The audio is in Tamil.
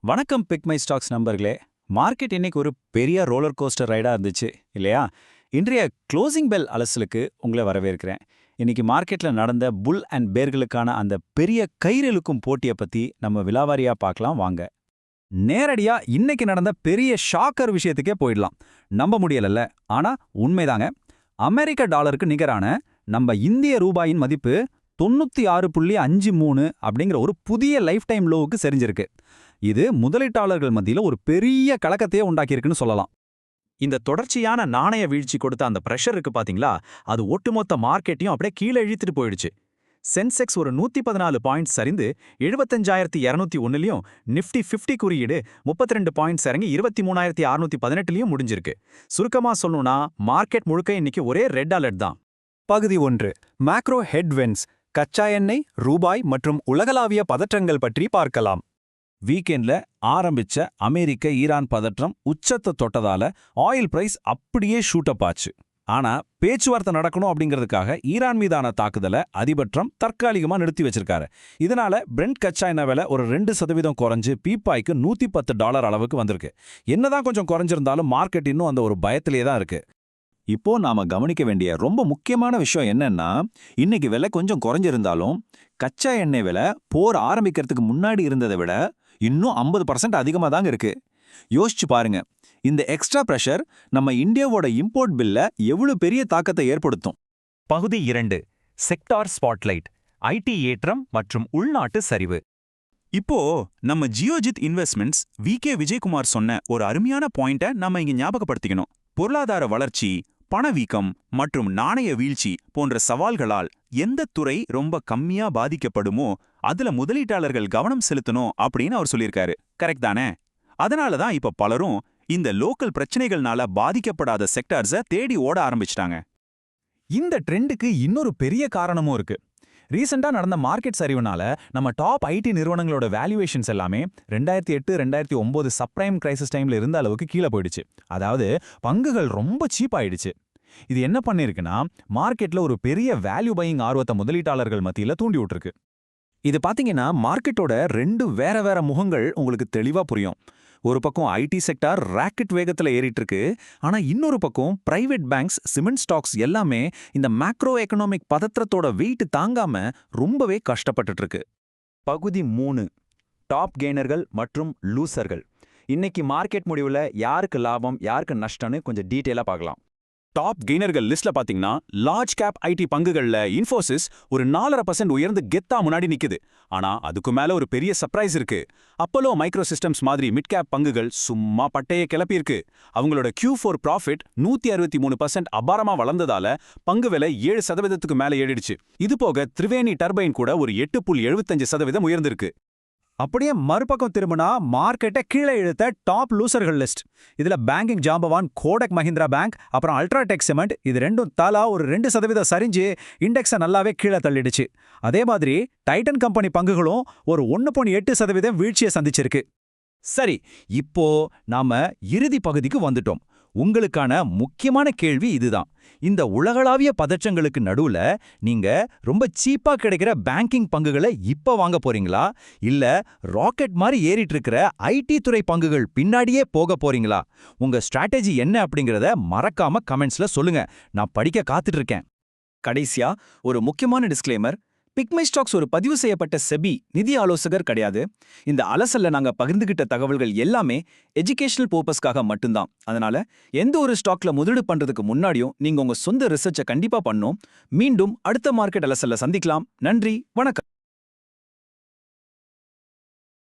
வணக்கம் பிக்மை ஸ்டாக்ஸ் நண்பர்களே. மார்க்கெட் இன்னைக்கு ஒரு பெரிய ரோலர் கோஸ்டர் ரைடா இருந்துச்சு இல்லையா? இன்றைய க்ளோசிங் பெல் அலசலுக்கு உங்களை வரவேற்கிறேன். இன்னைக்கு மார்க்கெட்ல நடந்த புல் அண்ட் பேர்களுக்கான அந்த பெரிய கயிறிழுக்கும் போட்டியை பத்தி நம்ம விலாவாரியா பார்க்கலாம் வாங்க. நேரடியா இன்னைக்கு நடந்த பெரிய ஷாக்கர் விஷயத்துக்கே போயிடலாம். நம்ப முடியலல்ல, ஆனா உண்மைதாங்க. அமெரிக்க டாலருக்கு நிகரான நம்ம இந்திய ரூபாயின் மதிப்பு 96.53 அப்படிங்கிற ஒரு புதிய லைஃப் டைம் லோவுக்கு சரிஞ்சிருக்கு. இது முதலீட்டாளர்கள் மத்தியில ஒரு பெரிய கலக்கத்தையே உண்டாக்கியிருக்குன்னு சொல்லலாம். இந்த தொடர்ச்சியான நாணய வீழ்ச்சி கொடுத்த அந்த பிரஷர் இருக்கு பாத்தீங்களா, அது ஒட்டுமொத்த மார்க்கெட்டையும் அப்படியே கீழே இழுத்துட்டு போயிடுச்சு. சென்செக்ஸ் ஒரு 114 பாயிண்ட்ஸ் சரிந்து 75,201லையும், நிஃப்டி 50 குறியீடு 32 பாயிண்ட்ஸ் இறங்கி 23,618லையும் முடிஞ்சிருக்கு. சுருக்கமா சொல்லணும்னா மார்க்கெட் முழுக்க இன்னைக்கு ஒரே ரெட் அலர்ட் தான். பகுதி 1. மேக்ரோ ஹெட்விண்ட்ஸ், கச்சா எண்ணெய், ரூபாய் மற்றும் உலகளாவிய பதற்றங்கள் பற்றி பார்க்கலாம். வீக்கெண்ட்ல ஆரம்பிச்ச அமெரிக்க ஈரான் பதற்றம் உச்சத்தை தொட்டதால ஆயில் பிரைஸ் அப்படியே ஷூட் அப் ஆச்சு. ஆனா பேச்சுவார்த்தை நடக்கணும் அப்படிங்கிறதுக்காக ஈரான் மீதான தாக்குதலை அதிபர் ட்ரம்ப் தற்காலிகமா நிறுத்தி வச்சிருக்காரு. இதனால பிரெண்ட் கச்சா எண்ணெய் விலை ஒரு 2% குறைஞ்சு பீப்பாய்க்கு $110 அளவுக்கு வந்திருக்கு. என்னதான் கொஞ்சம் குறைஞ்சிருந்தாலும் மார்க்கெட் இன்னும் அந்த ஒரு பயத்திலேயே தான் இருக்கு. இப்போ நாம கவனிக்க வேண்டிய ரொம்ப முக்கியமான விஷயம் என்னன்னா, இன்னைக்கு விலை கொஞ்சம் குறைஞ்சிருந்தாலும் கச்சா எண்ணெய் விலை போர் ஆரம்பிக்கிறதுக்கு முன்னாடி இருந்ததை விட இன்னும் 50% அதிகமாக தாங்க இருக்கு. யோசிச்சு பாருங்க, இந்த எக்ஸ்ட்ரா பிரஷர் நம்ம இந்தியாவோட இம்போர்ட் பில்ல எவ்வளவு பெரிய தாக்கத்தை ஏற்படுத்தும். பகுதி 2. செக்டார் ஸ்பாட்லைட், ஐடி ஏற்றம் மற்றும் உள்நாட்டு சரிவு. இப்போ நம்ம ஜியோஜித் இன்வெஸ்ட்மெண்ட்ஸ் விகே விஜயகுமார் சொன்ன ஒரு அருமையான பாயிண்ட்டை நம்ம இங்க ஞாபகப்படுத்திக்கணும். பொருளாதார வளர்ச்சி, பணவீக்கம் மற்றும் நாணய வீழ்ச்சி போன்ற சவால்களால் எந்த துறை ரொம்ப கம்மியா பாதிக்கப்படுமோ அதுல முதலீட்டாளர்கள் கவனம் செலுத்தணும் அப்படின்னு அவர் சொல்லியிருக்காரு. கரெக்ட் தானே? அதனால தான் இப்ப பலரும் இந்த லோக்கல் பிரச்சனைகள்னால பாதிக்கப்படாத செக்டார்ஸை தேடி ஓட ஆரம்பிச்சிட்டாங்க. இந்த ட்ரெண்டுக்கு இன்னொரு பெரிய காரணமும் இருக்கு. ரீசெண்டா நடந்த மார்க்கெட் சரிவுனால நம்ம டாப் ஐடி நிறுவனங்களோட வேல்யூவேஷன்ஸ் எல்லாமே 2008-2009 சப்ரைம் கிரைசிஸ் டைம்ல இருந்த அளவுக்கு கீழே போயிடுச்சு. அதாவது பங்குகள் ரொம்ப சீப் ஆயிடுச்சு. இது என்ன பண்ணிருக்குன்னா, மார்க்கெட்ல ஒரு பெரிய வேல்யூ பையிங் ஆர்வத்தை முதலீட்டாளர்கள் மத்தியில தூண்டி விட்டுருக்கு. இது பாத்தீங்கன்னா மார்க்கெட்டோட 2 வேற முகங்கள் உங்களுக்கு தெளிவா புரியும். ஒரு பக்கம் ஐடி செக்டார் ராக்கெட் வேகத்துல ஏறிட்டு இருக்கு. ஆனா இன்னொரு பக்கம் பிரைவேட் பேங்க்ஸ், சிமெண்ட் ஸ்டாக்ஸ் எல்லாமே இந்த மேக்ரோ எக்கனாமிக் பதற்றத்தோட வெயிட் தாங்காம ரொம்பவே கஷ்டப்பட்டுட்டு இருக்கு. பகுதி 3. டாப் கெய்னர்கள் மற்றும் லூசர்கள். இன்னைக்கு மார்க்கெட் முடிவுல யாருக்கு லாபம் யாருக்கு நஷ்டம்னு கொஞ்சம் டீட்டெயிலா பார்க்கலாம். டாப் கெய்னர்கள் லிஸ்ட்ல பாத்தீங்கன்னா லார்ஜ் கேப் ஐடி பங்குகள்ல இன்ஃபோசிஸ் ஒரு 4.5% உயர்ந்து கெத்தா முன்னாடி நிக்குது. ஆனா அதுக்கு மேல ஒரு பெரிய சர்ப்ரைஸ் இருக்கு. அப்போலோ மைக்ரோ சிஸ்டம்ஸ் மாதிரி மிட் கேப் பங்குகள் சும்மா பட்டையை கிளப்பியிருக்கு. அவங்களோட Q4 ப்ராஃபிட் 163% அபாரமா வளர்ந்ததால பங்கு விலை 7% மேல ஏறிடுச்சு. இது போக திரிவேணி டர்பைன் கூட ஒரு 8.75% உயர்ந்திருக்கு. அப்படியே மறுபக்கம் திரும்பினா மார்க்கெட்டை கீழே இழுத்த டாப் லூசர்கள் லிஸ்ட். இதுல பேங்கிங் ஜாம்பவான் கோடக் மஹிந்திரா பேங்க், அப்புறம் அல்ட்ராடெக் சிமெண்ட், இது ரெண்டும் தலா ஒரு 2% சரிஞ்சு இண்டெக்ஸை நல்லாவே கீழே தள்ளிடுச்சு. அதே மாதிரி டைட்டன் கம்பெனி பங்குகளும் ஒரு 1.8% வீழ்ச்சியை சந்திச்சிருக்கு. சரி, இப்போ நாம இறுதி பகுதிக்கு வந்துட்டோம். உங்களுக்கான முக்கியமான கேள்வி இதுதான். இந்த உலகளாவிய பதற்றங்களுக்கு நடுவுல நீங்க ரொம்ப சீப்பா கிடைக்கிற பேங்கிங் பங்குகளை இப்ப வாங்க போறீங்களா, இல்ல ராக்கெட் மாதிரி ஏறிட்டு இருக்கிற ஐடி துறை பங்குகள் பின்னாடியே போக போறீங்களா? உங்க ஸ்ட்ராட்டஜி என்ன அப்படிங்கறத மறக்காம கமெண்ட்ஸ்ல சொல்லுங்க. நான் படிக்க காத்துட்டு இருக்கேன். கடைசியா ஒரு முக்கியமான டிஸ்க்ளைமர். பிக்மை ஸ்டாக்ஸ் ஒரு பதிவு செய்யப்பட்ட செபி நிதி ஆலோசகர் கிடையாது. இந்த அலசல்ல நாங்க பகிர்ந்துகிட்ட தகவல்கள் எல்லாமே எஜுகேஷனல் பர்பஸ்க்காக மட்டும்தான். அதனால எந்த ஒரு ஸ்டாக்ல முதலீடு பண்றதுக்கு முன்னாடியும் நீங்க உங்க சொந்த ரிசர்ச்சை கண்டிப்பா பண்ணும். மீண்டும் அடுத்த மார்க்கெட் அலசல்ல சந்திக்கலாம். நன்றி, வணக்கம்.